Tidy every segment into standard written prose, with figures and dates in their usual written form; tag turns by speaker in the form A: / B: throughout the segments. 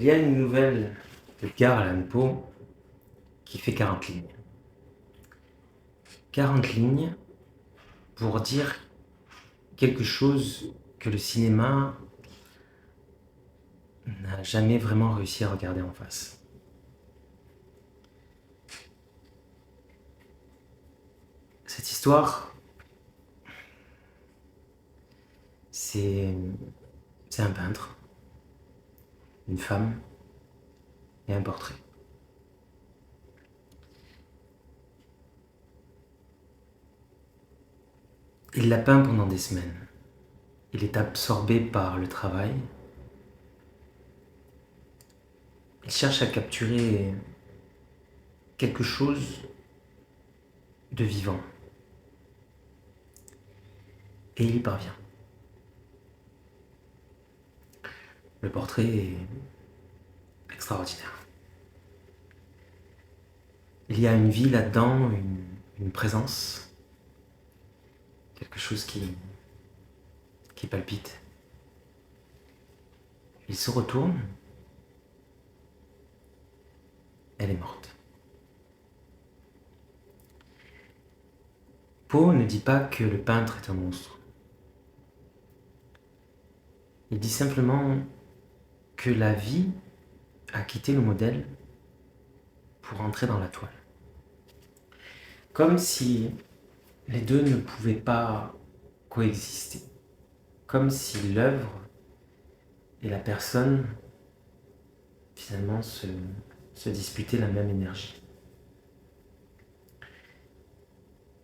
A: y a une nouvelle d'Edgar Allan Poe qui fait 40 lignes. 40 lignes pour dire quelque chose que le cinéma n'a jamais vraiment réussi à regarder en face. Cette histoire, c'est un peintre, une femme et un portrait. Il l'a peint pendant des semaines. Il est absorbé par le travail. Il cherche à capturer quelque chose de vivant. Et il y parvient. Le portrait est extraordinaire. Il y a une vie là-dedans, une présence, quelque chose qui palpite. Il se retourne, elle est morte. Poe ne dit pas que le peintre est un monstre. Il dit simplement que la vie a quitté le modèle pour entrer dans la toile. Comme si les deux ne pouvaient pas coexister. Comme si l'œuvre et la personne finalement se disputaient la même énergie.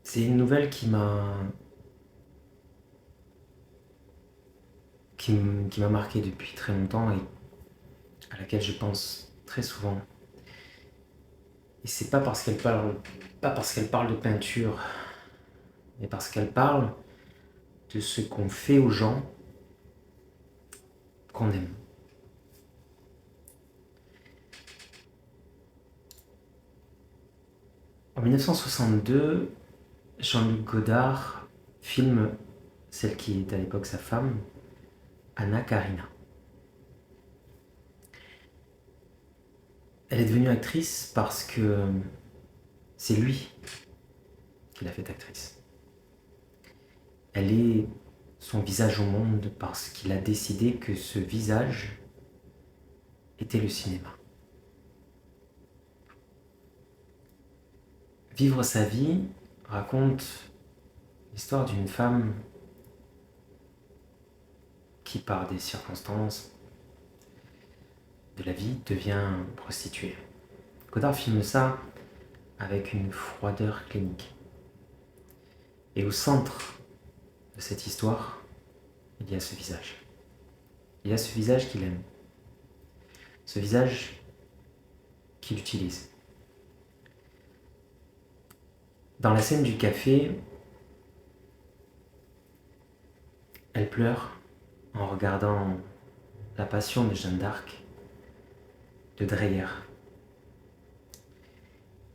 A: C'est une nouvelle qui m'a marqué depuis très longtemps et à laquelle je pense très souvent. Et c'est pas parce qu'elle parle de peinture, mais parce qu'elle parle de ce qu'on fait aux gens qu'on aime. En 1962, Jean-Luc Godard filme celle qui est à l'époque sa femme, Anna Karina. Elle est devenue actrice parce que c'est lui qui l'a fait actrice. Elle est son visage au monde parce qu'il a décidé que ce visage était le cinéma. Vivre sa vie raconte l'histoire d'une femme qui, par des circonstances de la vie, devient prostituée. Godard filme ça avec une froideur clinique. Et au centre de cette histoire, il y a ce visage. Il y a ce visage qu'il aime. Ce visage qu'il utilise. Dans la scène du café, elle pleure en regardant La Passion de Jeanne d'Arc de Dreyer.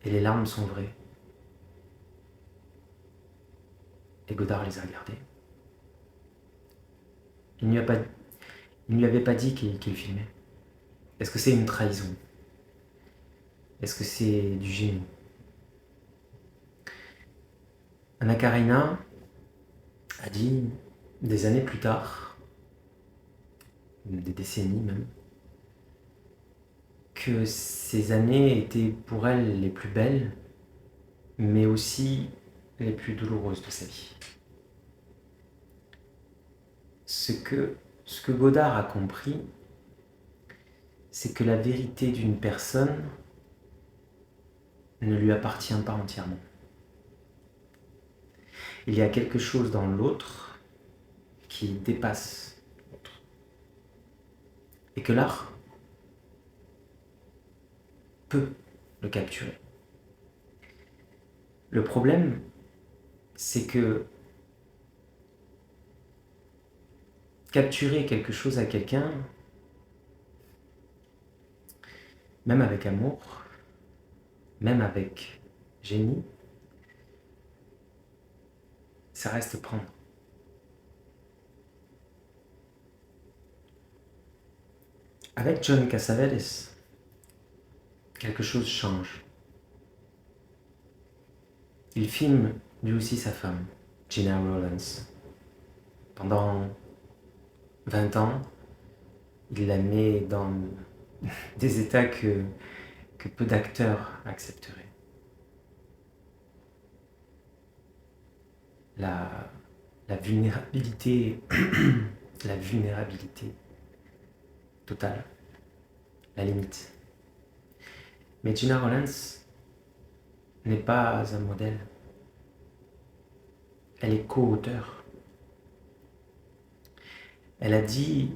A: Et les larmes sont vraies. Et Godard les a regardées. Il ne lui avait pas dit qu'il filmait. Est-ce que c'est une trahison? Est-ce que c'est du génie? Anna Karina a dit, des années plus tard, des décennies même, que ces années étaient pour elle les plus belles, mais aussi les plus douloureuses de sa vie. Ce que Godard a compris, c'est que la vérité d'une personne ne lui appartient pas entièrement. Il y a quelque chose dans l'autre qui dépasse l'autre. Et que l'art peut le capturer. Le problème, c'est que capturer quelque chose à quelqu'un, même avec amour, même avec génie, ça reste prendre. Avec John Cassavetes, quelque chose change. Il filme lui aussi sa femme, Gina Rowlands. Pendant 20 ans, il la met dans des états que peu d'acteurs accepteraient. La, la vulnérabilité, la vulnérabilité totale, la limite. Mais Gina Rowlands n'est pas un modèle. Elle est co-auteure. Elle a dit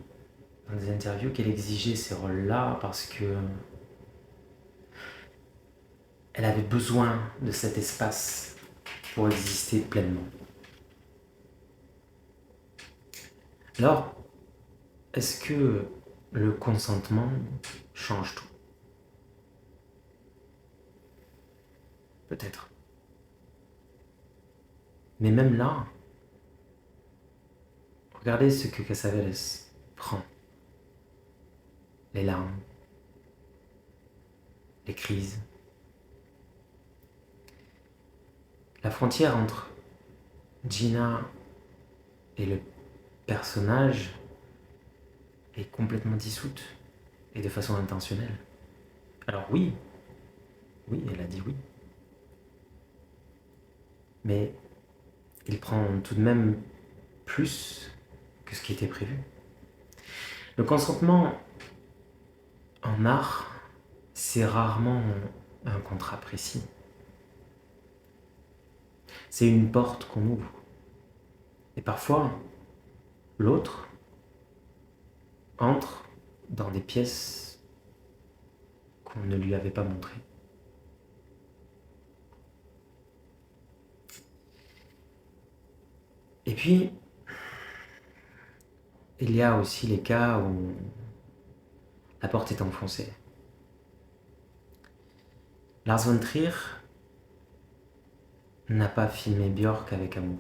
A: dans des interviews qu'elle exigeait ces rôles-là parce que elle avait besoin de cet espace pour exister pleinement. Alors, est-ce que le consentement change tout? Peut-être. Mais même là, regardez ce que Cassavetes prend. Les larmes, les crises. La frontière entre Gina et le personnage est complètement dissoute et de façon intentionnelle. Alors oui, elle a dit oui. Mais il prend tout de même plus que ce qui était prévu. Le consentement en art, c'est rarement un contrat précis. C'est une porte qu'on ouvre. Et parfois, l'autre entre dans des pièces qu'on ne lui avait pas montrées. Et puis, il y a aussi les cas où la porte est enfoncée. Lars von Trier n'a pas filmé Björk avec amour.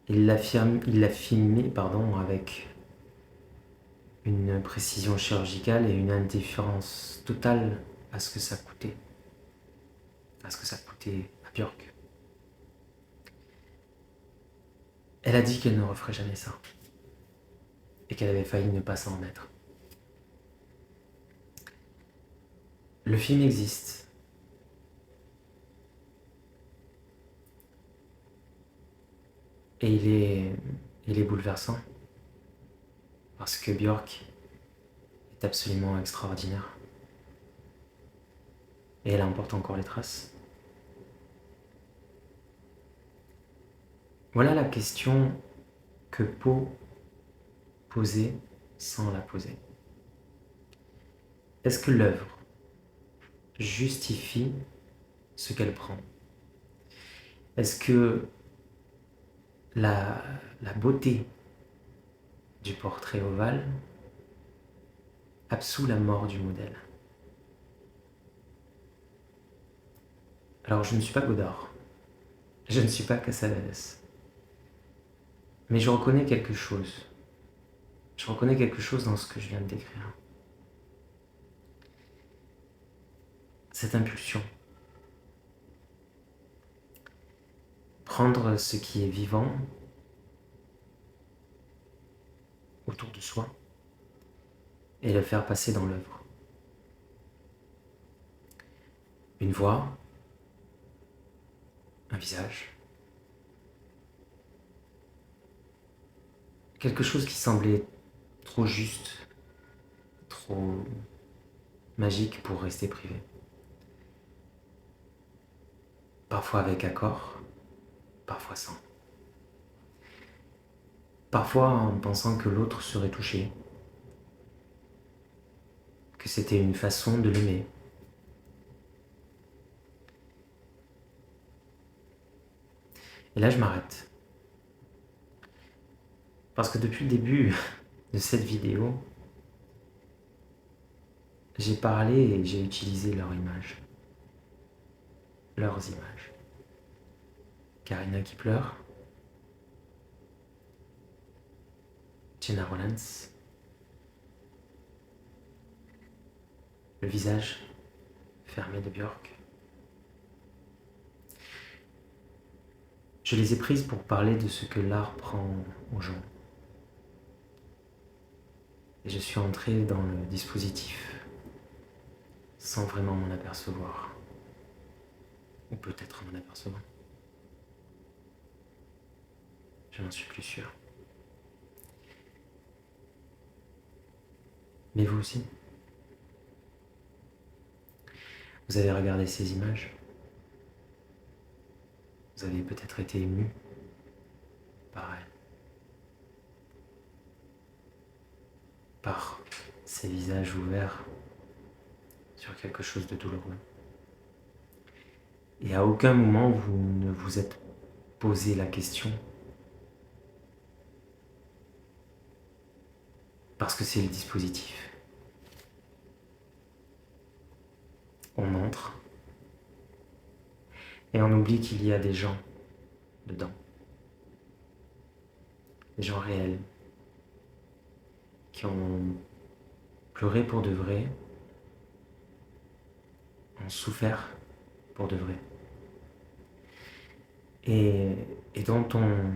A: Il l'a filmé avec une précision chirurgicale et une indifférence totale à ce que ça coûtait. À ce que ça coûtait à Björk. Elle a dit qu'elle ne referait jamais ça. Et qu'elle avait failli ne pas s'en remettre. Le film existe. Et il est bouleversant. Parce que Björk est absolument extraordinaire. Et elle emporte encore les traces. Voilà la question que Poe posait sans la poser. Est-ce que l'œuvre justifie ce qu'elle prend? Est-ce que la beauté du portrait ovale absout la mort du modèle? Alors je ne suis pas Godard, je ne suis pas Cassavetes, mais je reconnais quelque chose. Je reconnais quelque chose dans ce que je viens de décrire. Cette impulsion. Prendre ce qui est vivant autour de soi et le faire passer dans l'œuvre. Une voix, un visage, quelque chose qui semblait trop juste, trop magique pour rester privé. Parfois avec accord, parfois sans. Parfois en pensant que l'autre serait touché, que c'était une façon de l'aimer. Et là je m'arrête. Parce que depuis le début de cette vidéo, j'ai parlé et j'ai utilisé leurs images. Leurs images. Karina qui pleure, Gena Rowlands, le visage fermé de Björk. Je les ai prises pour parler de ce que l'art prend aux gens. Et je suis entré dans le dispositif sans vraiment m'en apercevoir. Ou peut-être m'en apercevoir. Je n'en suis plus sûr. Mais vous aussi? Vous avez regardé ces images? Vous avez peut-être été ému par elles, par ces visages ouverts sur quelque chose de douloureux. Et à aucun moment vous ne vous êtes posé la question, parce que c'est le dispositif. On entre et on oublie qu'il y a des gens dedans, des gens réels, qui ont pleuré pour de vrai, ont souffert pour de vrai, et dont on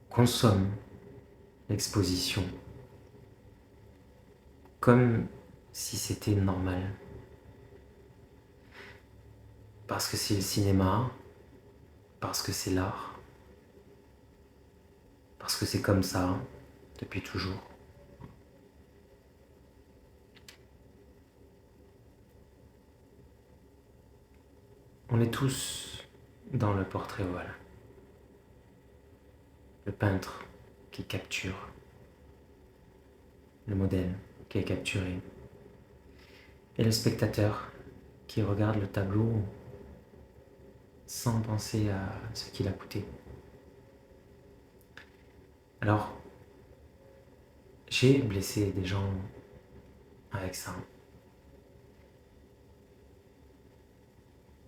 A: consomme l'exposition comme si c'était normal. Parce que c'est le cinéma, parce que c'est l'art, parce que c'est comme ça depuis toujours. On est tous dans le portrait ovale. Le peintre qui capture, le modèle qui est capturé, et le spectateur qui regarde le tableau sans penser à ce qu'il a coûté. Alors, j'ai blessé des gens avec ça.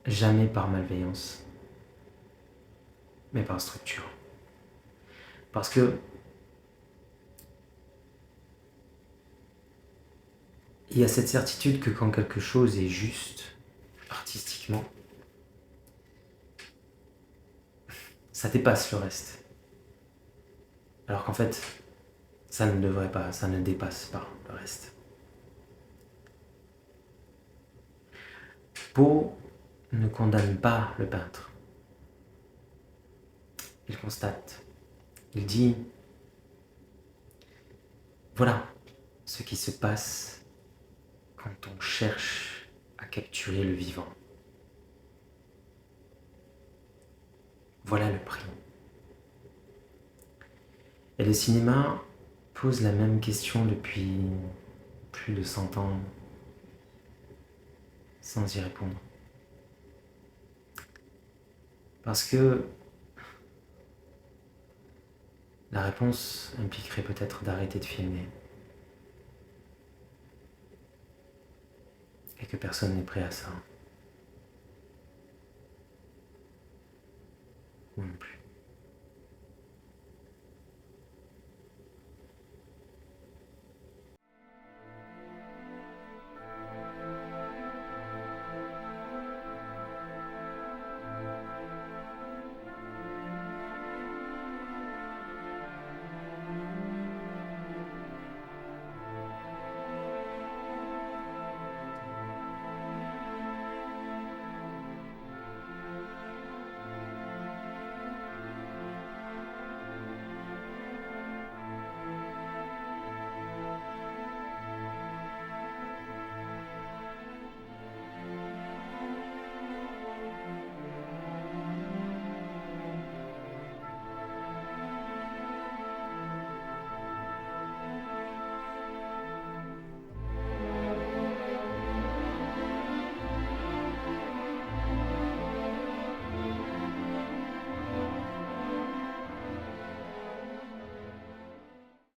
A: Jamais par malveillance, mais par structure. Parce que il y a cette certitude que quand quelque chose est juste, artistiquement, ça dépasse le reste. Alors qu'en fait, ça ne devrait pas, ça ne dépasse pas le reste. Poe ne condamne pas le peintre. Il constate. Il dit, voilà ce qui se passe quand on cherche à capturer le vivant. Voilà le prix. Et le cinéma pose la même question depuis plus de 100 ans, sans y répondre. Parce que la réponse impliquerait peut-être d'arrêter de filmer. Et que personne n'est prêt à ça.